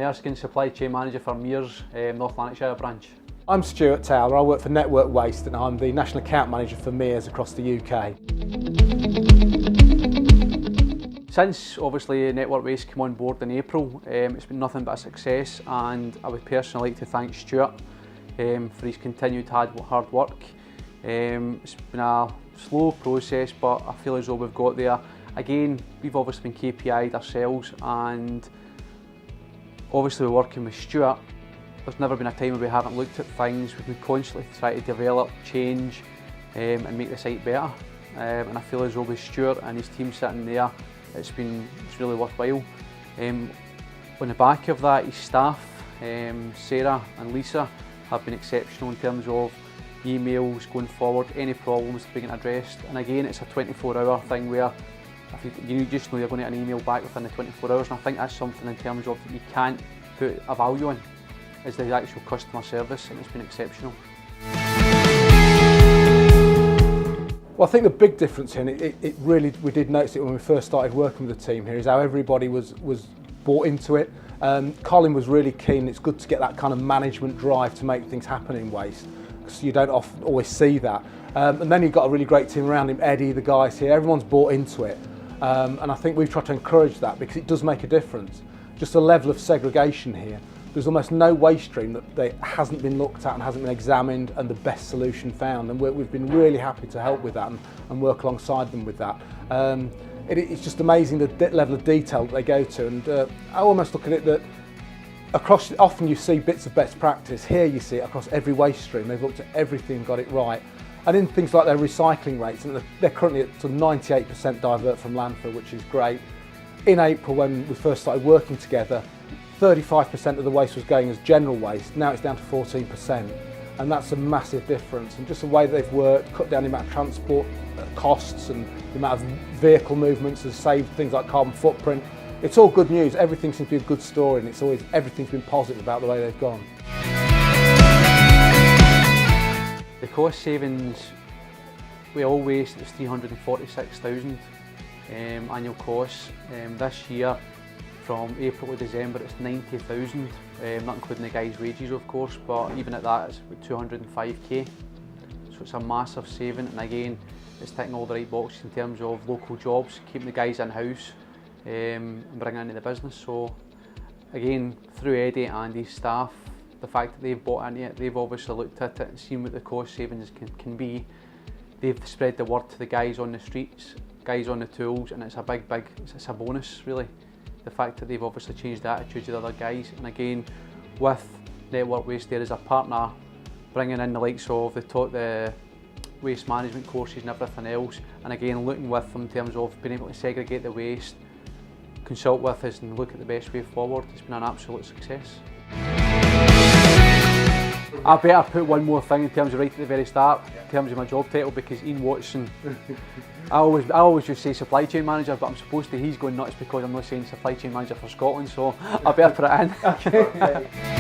Erskine, Supply Chain Manager for Mears, North Lanarkshire branch. I'm Stuart Taylor, I work for Network Waste and I'm the National Account Manager for Mears across the UK. Since obviously Network Waste came on board in April, it's been nothing but a success, and I would personally like to thank Stuart for his continued hard work. It's been a slow process, but I feel as though we've got there. Again, we've obviously been KPI'd ourselves, and obviously we're working with Stuart. There's never been a time where we haven't looked at things. We've been constantly trying to develop, change and make the site better. And I feel as though with Stuart and his team sitting there, it's really worthwhile. On the back of that, his staff, Sarah and Lisa, have been exceptional in terms of emails going forward, any problems being addressed. And again, it's a 24-hour thing where you just know you're going to get an email back within the 24 hours. And I think that's something in terms of that you can't put a value on, is the actual customer service, and it's been exceptional. Well, I think the big difference here, and it really, we did notice it when we first started working with the team here, is how everybody was bought into it. Colin was really keen. It's good to get that kind of management drive to make things happen in waste, because you don't often always see that. And then you've got a really great team around him, Eddie, the guys here, everyone's bought into it. And I think we've tried to encourage that because it does make a difference. Just the level of segregation here. There's almost no waste stream that hasn't been looked at and hasn't been examined and the best solution found, and we've been really happy to help with that and work alongside them with that. It's just amazing the level of detail that they go to, and I almost look at it that across, often you see bits of best practice, here you see it across every waste stream. They've looked at everything and got it right. And in things like their recycling rates, and they're currently at sort of 98% divert from landfill, which is great. In April, when we first started working together, 35% of the waste was going as general waste. Now it's down to 14%, and that's a massive difference. And just the way they've worked, cut down the amount of transport costs, and the amount of vehicle movements has saved things like carbon footprint. It's all good news. Everything seems to be a good story, and everything's been positive about the way they've gone. The cost savings with all waste is 346,000 annual costs. This year, from April to December, it's 90,000, not including the guys' wages of course, but even at that it's about 205k. So it's a massive saving, and again, it's ticking all the right boxes in terms of local jobs, keeping the guys in-house and bringing into the business. So again, through Eddie and his staff, the fact that they've bought into it, they've obviously looked at it and seen what the cost savings can be. They've spread the word to the guys on the streets, guys on the tools, and it's a big, it's a bonus really. The fact that they've obviously changed the attitudes of the other guys, and again, with Network Waste there as a partner, bringing in the likes of the waste management courses and everything else, and again looking with them in terms of being able to segregate the waste, consult with us and look at the best way forward. It's been an absolute success. I better put one more thing in terms of right at the very start, in terms of my job title, because Ian Watson, I always just say Supply Chain Manager, but I'm supposed to, he's going nuts because I'm not saying Supply Chain Manager for Scotland, so I better put it in.